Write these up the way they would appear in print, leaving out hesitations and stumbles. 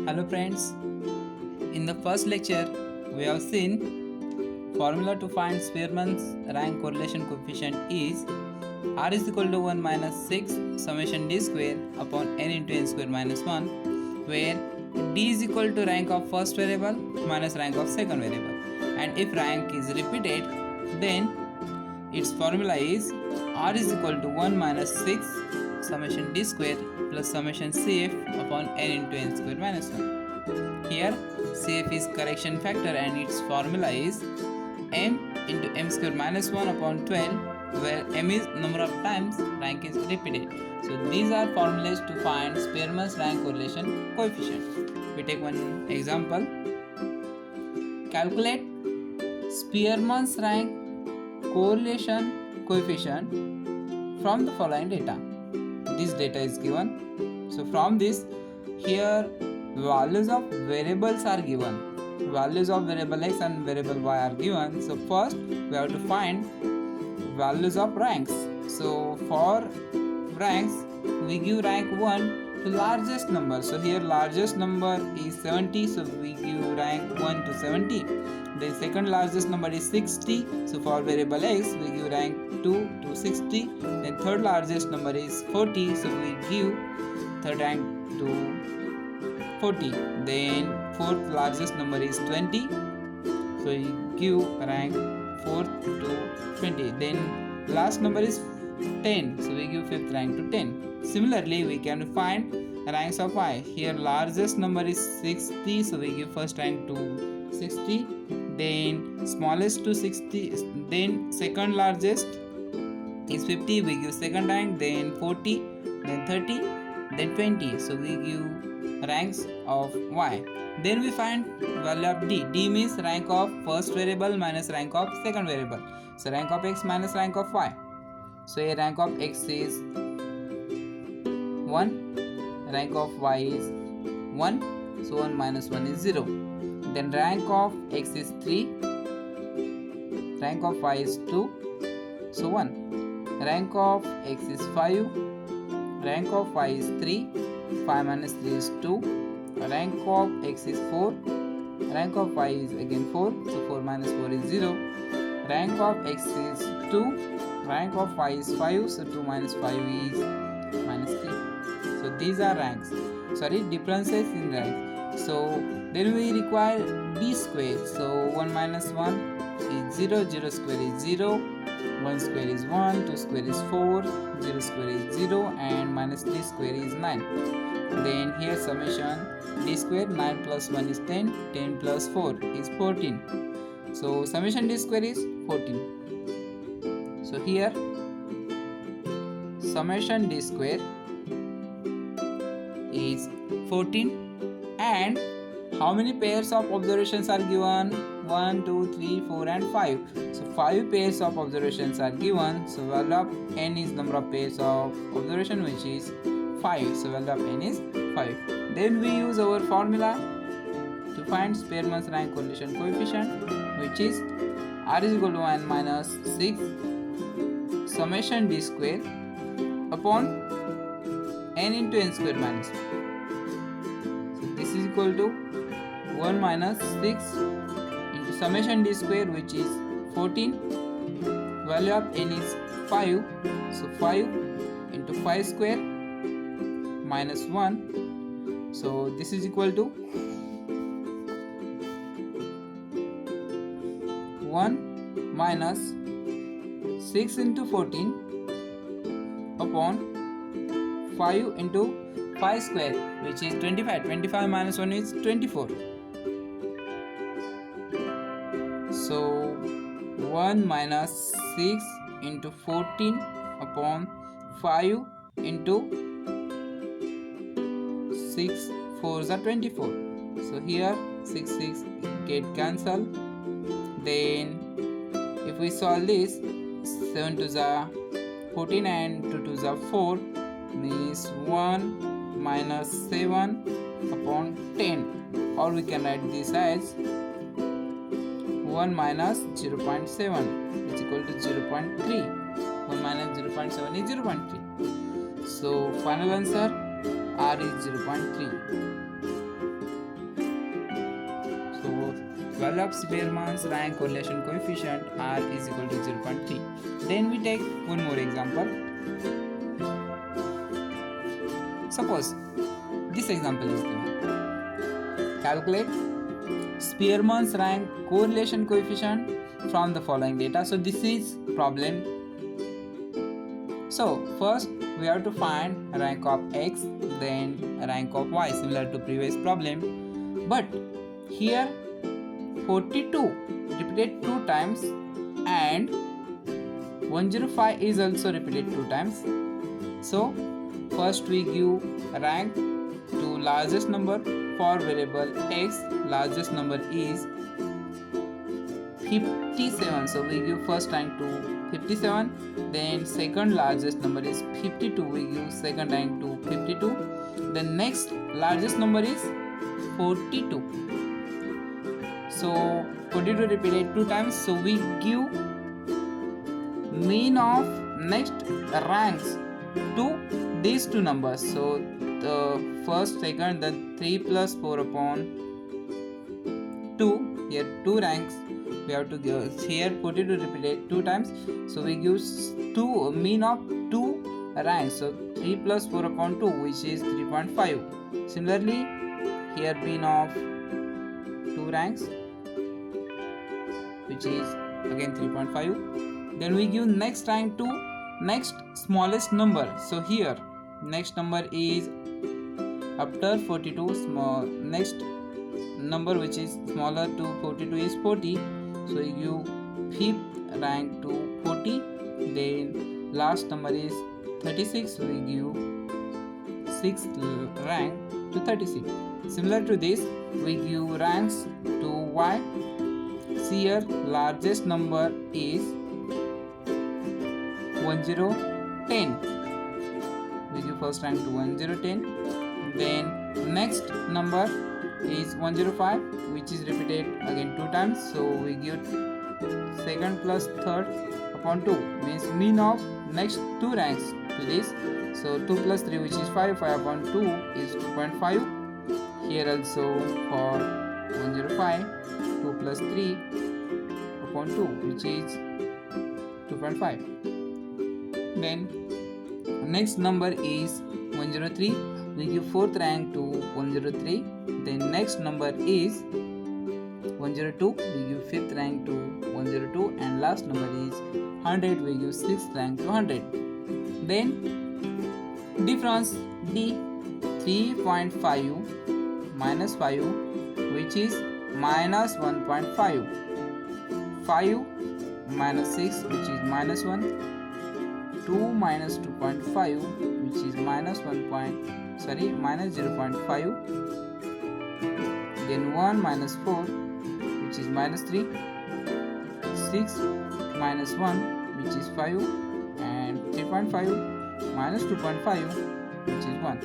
Hello friends, in the first lecture we have seen formula to find Spearman's rank correlation coefficient is R is equal to 1 minus 6 summation D square upon n into n square minus 1, where D is equal to rank of first variable minus rank of second variable, and if rank is repeated then its formula is R is equal to 1 minus 6 summation D square plus summation CF upon n into n square minus 1. Here CF is correction factor and its formula is m into m square minus 1 upon 12, where m is number of times rank is repeated. So these are formulas to find Spearman's rank correlation coefficient. We take one example. Calculate Spearman's rank correlation coefficient from the following data. This data is given. So from this, here values of variables are given. Values of variable x and variable y are given. So first we have to find values of ranks. So for ranks, we give rank 1 to largest number. So here largest number is 70. So we give rank 1 to 70. The second largest number is 60. So for variable x, we give rank 2 to 60. Then third largest number is 40. So we give third rank to 40. Then fourth largest number is 20. So we give rank 4th to 20. Then last number is 10. So we give fifth rank to 10. Similarly, we can find ranks of y. Here largest number is 60. So we give first rank to 60. Then smallest to 60. Then second largest is 50. We give second rank. Then 40. Then 30. Then 20. So we give ranks of y. Then we find value of d. D means rank of first variable minus rank of second variable. So rank of x minus rank of y. So a rank of x is 1, rank of y is 1, so 1 minus 1 is 0. Then rank of x is 3, rank of y is 2, so 1. Rank of x is 5, rank of y is 3, 5 minus 3 is 2. Rank of x is 4, rank of y is again 4, so 4 minus 4 is 0. Rank of x is 2, rank of y is 5, so 2 minus 5 is minus 3. So these are differences in rank. So then we require d square. So 1 minus 1 is 0, 0 square is 0, 1 square is 1, 2 square is 4, 0 square is 0, and minus 3 square is 9. Then here summation d square, 9 plus 1 is 10, 10 plus 4 is 14. So summation d square is 14. So here summation d square is 14, and how many pairs of observations are given? 1, 2, 3, 4 and 5. So 5 pairs of observations are given. So value of n is number of pairs of observation, which is 5. So value of n is 5. Then we use our formula to find Spearman's rank correlation coefficient, which is R is equal to 1 minus 6 summation d square upon n into n square minus 1. So this is equal to 1 minus 6 into summation d square, which is 14. Value of n is 5. So 5 into 5 square minus 1. So this is equal to 1 minus 6 into 14 upon 5 into 5 square, which is 25. 25 minus 1 is 24. So 1 minus 6 into 14 upon 5 into 6 4s are 24. So here 6 6 get cancelled. Then if we solve this, 7 2s are 14 and 2 2s are 4, means 1 minus 7 upon 10, or we can write this as 1 minus 0.7 is equal to 0.3. 1 minus 0.7 is 0.3. So final answer R is 0.3. value of Spearman's rank correlation coefficient R is equal to 0.3. Then we take one more example. Suppose this example is given. Calculate Spearman's rank correlation coefficient from the following data. So this is problem. So first we have to find rank of X, then rank of Y, similar to previous problem. But here 42 repeated 2 times and 105 is also repeated 2 times. So first we give rank to largest number. For variable X, largest number is 57. So we give first rank to 57. Then second largest number is 52. We give second rank to 52. The next largest number is 42. So 42 repeated 2 times. So we give mean of next ranks to these two numbers. So the first, second, then 3 plus 4 upon 2. Here 2 ranks we have to give. Here 42 repeated 2 times. So we give mean of 2 ranks. So 3 plus 4 upon 2, which is 3.5. Similarly, here mean of 2 ranks, which is again 3.5. Then we give next rank to next smallest number. So here next number is after 42, next number which is smaller to 42 is 40. So you give 5th rank to 40. Then last number is 36. We give 6th rank to 36. Similar to this, we give ranks to Y. See here, largest number is 1010. We give first rank to 1010. Then next number is 105, which is repeated again 2 times. So we give second plus third upon 2, means mean of next 2 ranks to this. So 2 plus 3, which is 5. 5 upon 2 is 2.5. Here also for 105, 2 plus 3 upon 2, which is 2.5. Then next number is 103. We give 4th rank to 103. Then next number is 102. We give 5th rank to 102. And last number is 100. We give 6th rank to 100. Then difference D, 3.5 minus 5, which is minus 1.5. 5 minus 6, which is minus 1. 2 minus 2.5, which is minus 0.5. Then 1 minus 4, which is minus 3. 6 minus 1, which is 5. And 3.5 minus 2.5, which is 1.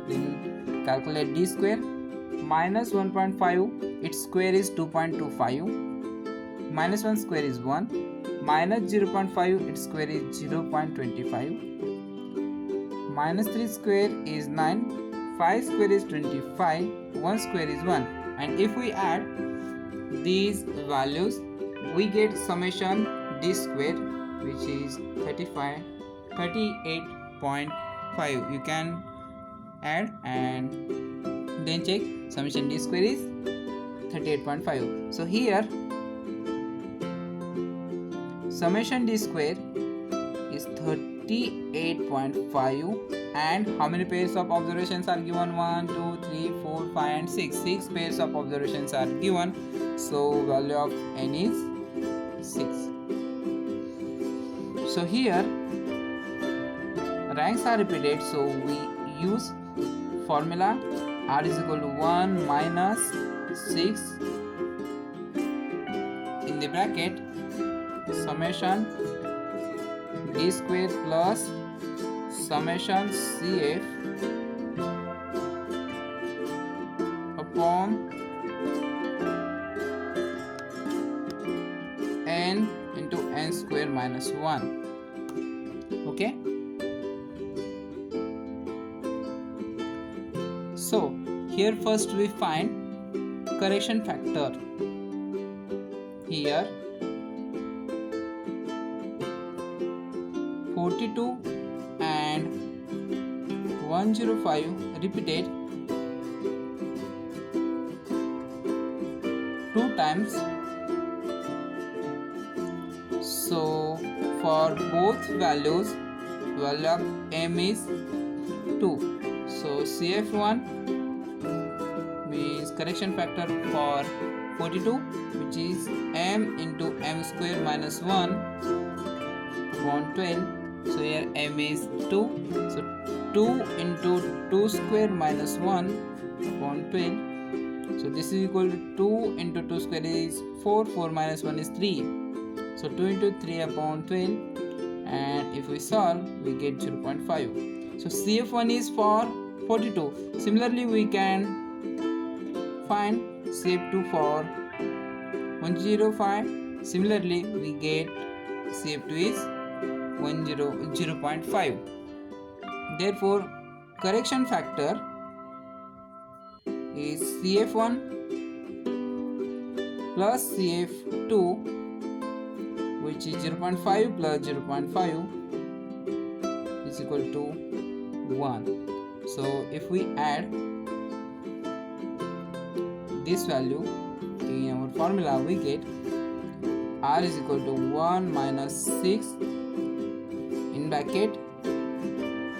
Then calculate D square. Minus 1.5, its square is 2.25. Minus 1 square is 1. Minus 0.5, its square is 0.25. Minus 3 square is 9. 5 square is 25. 1 square is 1. And if we add these values, we get summation D square, which is 38.5. You can add and then check. Summation D square is 38.5. So here summation D square is 38.5. And how many pairs of observations are given? 1, 2, 3, 4, 5 and 6. 6 pairs of observations are given. So value of n is 6. So here ranks are repeated. So we use formula R is equal to 1 minus 6 in the bracket summation D square plus summation CF upon n into n square minus 1. Okay. So here first we find correction factor. here 42 and 105 repeated 2 times. So for both values, value of m is 2. So CF1 means correction factor for 42, which is m into m square minus 1 upon 12. So here m is 2. So 2 into 2 square minus 1 upon 12. So this is equal to 2 into 2 square is 4. 4 minus 1 is 3. So 2 into 3 upon 12. And if we solve, we get 0.5. So CF1 is for 42. Similarly, we can find CF2 for 105. Similarly, we get CF2 is 0.5. Therefore, correction factor is CF1 plus CF2, which is 0.5 plus 0.5 is equal to 1. So if we add this value in our formula, we get R is equal to 1 minus 6 in bracket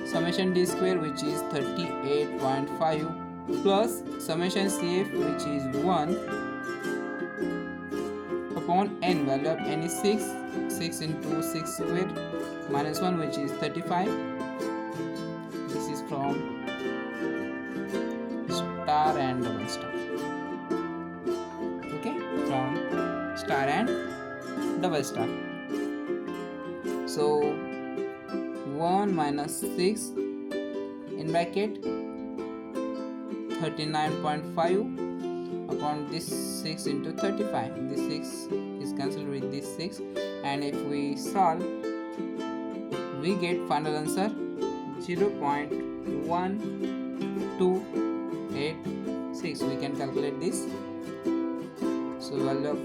summation D square, which is 38.5, plus summation CF, which is 1 upon n. Value of n is 6. 6 into 6 square minus 1, which is 35. This is from star and double star. Okay, from star and double star. So 1 minus 6 in bracket 39.5 upon this 6 into 35. This 6 is cancelled with this 6, and if we solve, we get final answer 0.1286. We can calculate this. So value of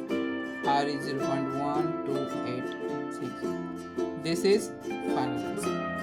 R is 0.1286. This is final answer.